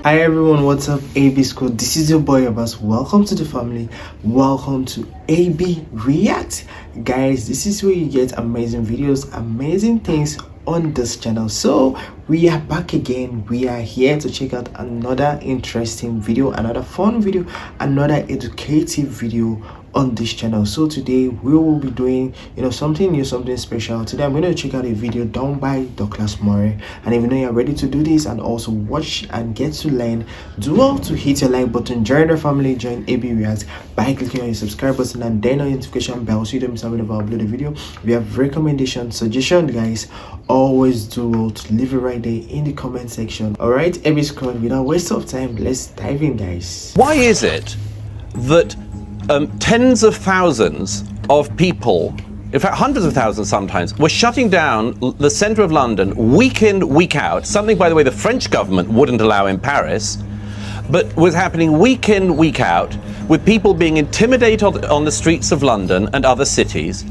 Hi everyone, what's up? AB School. This is your boy Abbas. Welcome to the family. Welcome to AB React. Guys, this is where you get amazing videos, amazing things on this channel. So we are back again. We are here to check out another interesting video, another fun video, another educative video on this channel. So today we will be doing something new, something special. Today I'm going to check out a video done by Douglas Murray, and if you know you're ready to do this and also watch and get to learn, do well to hit your like button, join the family, join AB React by clicking on your subscribe button and then on notification bell so you don't miss out whenever I upload a video. We have recommendations, suggestions, guys. Always do well to leave it right there in the comment section. All right, AB Squad, without waste of time, let's dive in, guys. Why is it that tens of thousands of people, in fact hundreds of thousands sometimes, were shutting down the centre of London week in, week out, something, by the way, the French government wouldn't allow in Paris, but was happening week in, week out, with people being intimidated on the streets of London and other cities,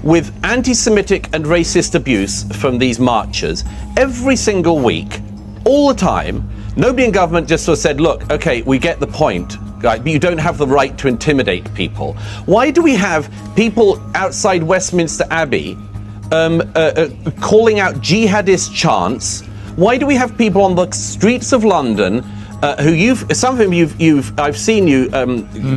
with anti-Semitic and racist abuse from these marchers every single week, all the time. Nobody in government just sort of said, look, okay, we get the point, right, but you don't have the right to intimidate people. Why do we have people outside Westminster Abbey calling out jihadist chants? Why do we have people on the streets of London who I've seen you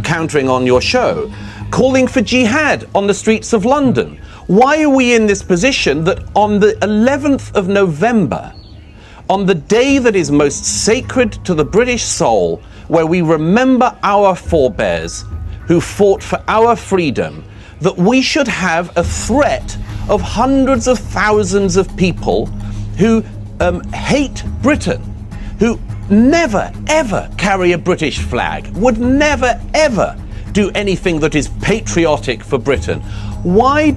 countering on your show, calling for jihad on the streets of London? Why are we in this position that on the 11th of November, on the day that is most sacred to the British soul, where we remember our forebears who fought for our freedom, that we should have a threat of hundreds of thousands of people who hate Britain, who never ever carry a British flag, would never ever do anything that is patriotic for Britain? Why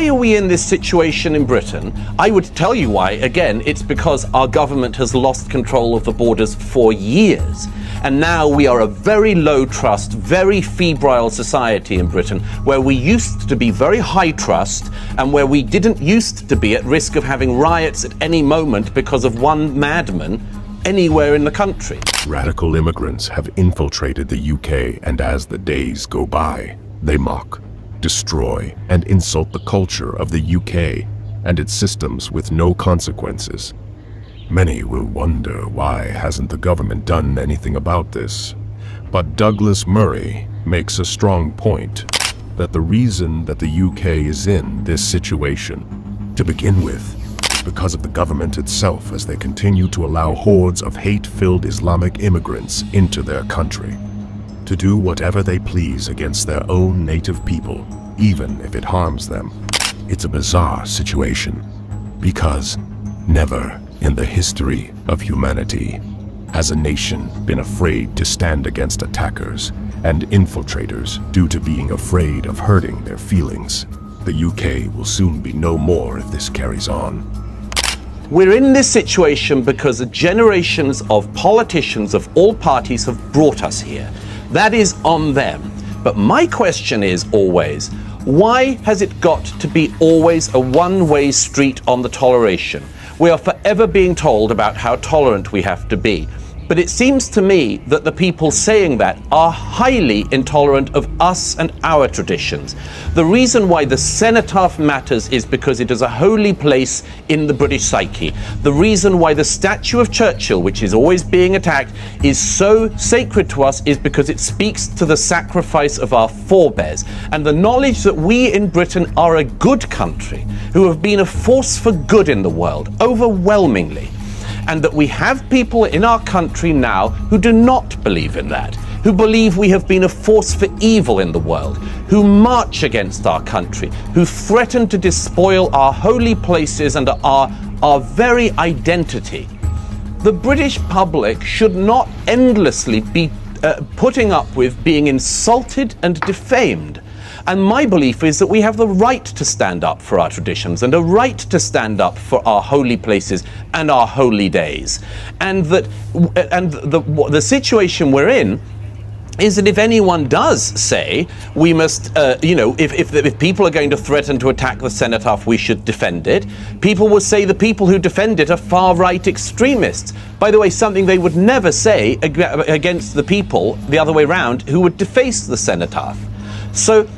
are we in this situation in Britain? I would tell you why. Again, it's because our government has lost control of the borders for years. And now we are a very low trust, very febrile society in Britain, where we used to be very high trust and where we didn't used to be at risk of having riots at any moment because of one madman anywhere in the country. Radical immigrants have infiltrated the UK, and as the days go by, they mock, destroy, and insult the culture of the UK and its systems with no consequences. Many will wonder, why hasn't the government done anything about this? But Douglas Murray makes a strong point that the reason that the UK is in this situation, to begin with, is because of the government itself, as they continue to allow hordes of hate-filled Islamic immigrants into their country, to do whatever they please against their own native people, even if it harms them. It's a bizarre situation, because never in the history of humanity has a nation been afraid to stand against attackers and infiltrators due to being afraid of hurting their feelings. The UK will soon be no more if this carries on. We're in this situation because generations of politicians of all parties have brought us here. That is on them. But my question is always, why has it got to be always a one-way street on the toleration? We are forever being told about how tolerant we have to be. But it seems to me that the people saying that are highly intolerant of us and our traditions. The reason why the cenotaph matters is because it is a holy place in the British psyche. The reason why the statue of Churchill, which is always being attacked, is so sacred to us is because it speaks to the sacrifice of our forebears and the knowledge that we in Britain are a good country, who have been a force for good in the world, overwhelmingly. And that we have people in our country now who do not believe in that, who believe we have been a force for evil in the world, who march against our country, who threaten to despoil our holy places and our very identity. The British public should not endlessly be putting up with being insulted and defamed. And my belief is that we have the right to stand up for our traditions and a right to stand up for our holy places and our holy days. And that the situation we're in is that if anyone does say we must, if people are going to threaten to attack the cenotaph, we should defend it, people will say the people who defend it are far-right extremists. By the way, something they would never say against the people, the other way around, who would deface the cenotaph. So,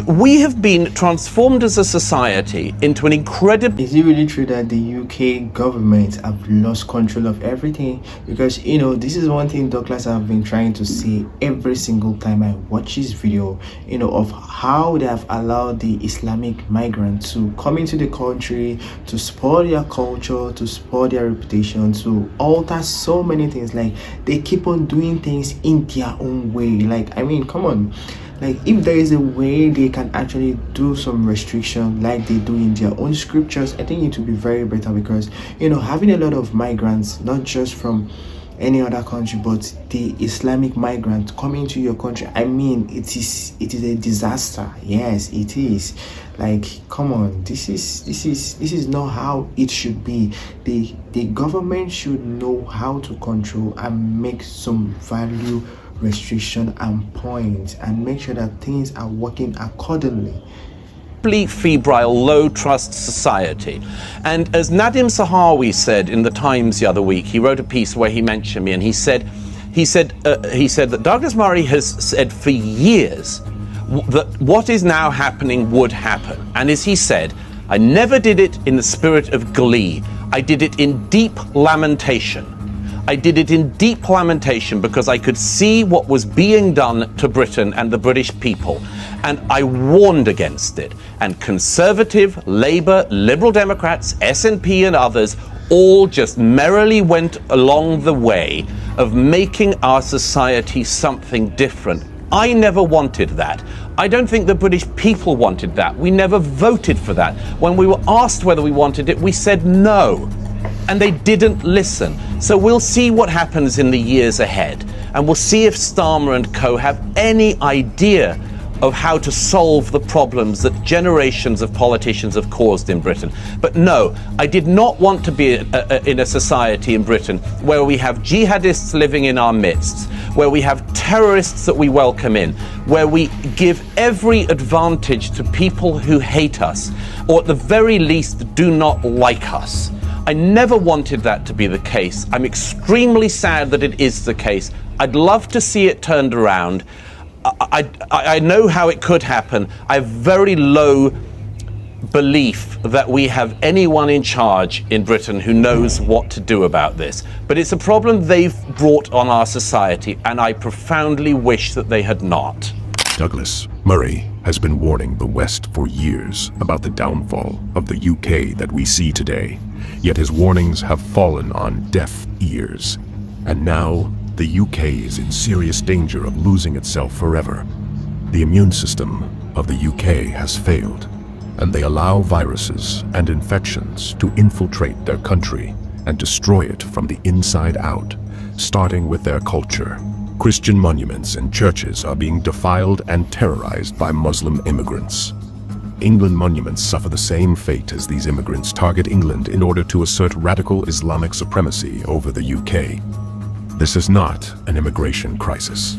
we have been transformed as a society into an incredible... Is it really true that the UK government have lost control of everything? Because, this is one thing Douglas have been trying to say every single time I watch his video, of how they have allowed the Islamic migrants to come into the country, to spoil their culture, to spoil their reputation, to alter so many things. Like, they keep on doing things in their own way. Like, I mean, come on. Like, if there is a way they can actually do some restriction like they do in their own scriptures, I think it would be very better, because having a lot of migrants, not just from any other country, but the Islamic migrants coming to your country, I mean, it is a disaster. Yes, it is. Like, come on, this is not how it should be. The government should know how to control and make some value restriction and points, and make sure that things are working accordingly. Febrile, low trust society. And as Nadim Sahawi said in the Times the other week, he wrote a piece where he mentioned me, and he said that Douglas Murray has said for years that what is now happening would happen. And as he said, I never did it in the spirit of glee. I did it in deep lamentation. I did it in deep lamentation because I could see what was being done to Britain and the British people, and I warned against it. And Conservative, Labour, Liberal Democrats, SNP and others all just merrily went along the way of making our society something different. I never wanted that. I don't think the British people wanted that. We never voted for that. When we were asked whether we wanted it, we said no. And they didn't listen. So we'll see what happens in the years ahead. And we'll see if Starmer and co have any idea of how to solve the problems that generations of politicians have caused in Britain. But no, I did not want to be in a society in Britain where we have jihadists living in our midst, where we have terrorists that we welcome in, where we give every advantage to people who hate us, or at the very least do not like us. I never wanted that to be the case. I'm extremely sad that it is the case. I'd love to see it turned around. I know how it could happen. I have very low belief that we have anyone in charge in Britain who knows what to do about this. But it's a problem they've brought on our society, and I profoundly wish that they had not. Douglas Murray has been warning the West for years about the downfall of the UK that we see today. Yet his warnings have fallen on deaf ears. And now the UK is in serious danger of losing itself forever. The immune system of the UK has failed, and they allow viruses and infections to infiltrate their country and destroy it from the inside out, starting with their culture. Christian monuments and churches are being defiled and terrorized by Muslim immigrants. England monuments suffer the same fate as these immigrants target England in order to assert radical Islamic supremacy over the UK. This is not an immigration crisis.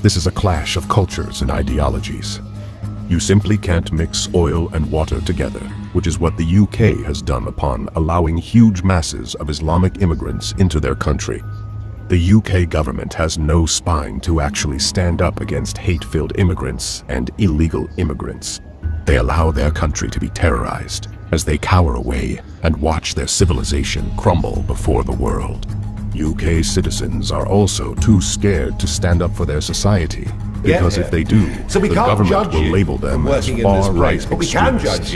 This is a clash of cultures and ideologies. You simply can't mix oil and water together, which is what the UK has done upon allowing huge masses of Islamic immigrants into their country. The UK government has no spine to actually stand up against hate-filled immigrants and illegal immigrants. They allow their country to be terrorized as they cower away and watch their civilization crumble before the world. UK citizens are also too scared to stand up for their society, because if they do, the government will label them as far-right extremists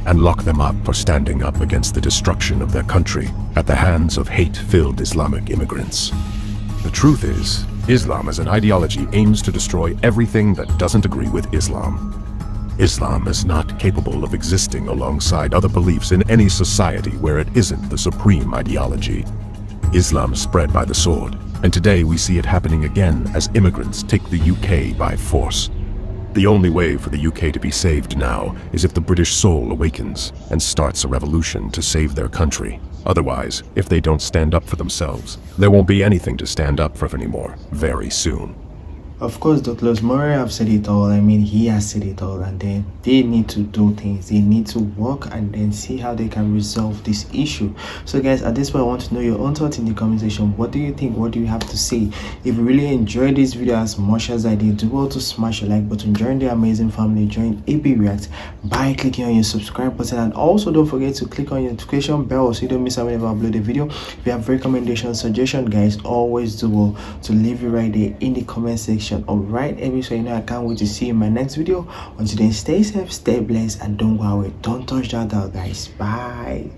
and lock them up for standing up against the destruction of their country at the hands of hate-filled Islamic immigrants. The truth is, Islam as an ideology aims to destroy everything that doesn't agree with Islam. Islam is not capable of existing alongside other beliefs in any society where it isn't the supreme ideology. Islam spread by the sword, and today we see it happening again as immigrants take the UK by force. The only way for the UK to be saved now is if the British soul awakens and starts a revolution to save their country. Otherwise, if they don't stand up for themselves, there won't be anything to stand up for anymore very soon. Of course, Dr. Murray have said it all. I mean, he has said it all, and then they need to do things. They need to work and then see how they can resolve this issue. So, guys, at this point, I want to know your own thoughts in the comment section. What do you think? What do you have to say? If you really enjoyed this video as much as I did, do well to smash the like button. Join the amazing family. Join AB React by clicking on your subscribe button, and also don't forget to click on your notification bell so you don't miss out whenever I upload a video. If you have recommendations, suggestion, guys, always do well to leave it right there in the comment section. Alright, so you know I can't wait to see you in my next video. Until then, stay safe, stay blessed, and don't go away. Don't touch that dial, guys. Bye.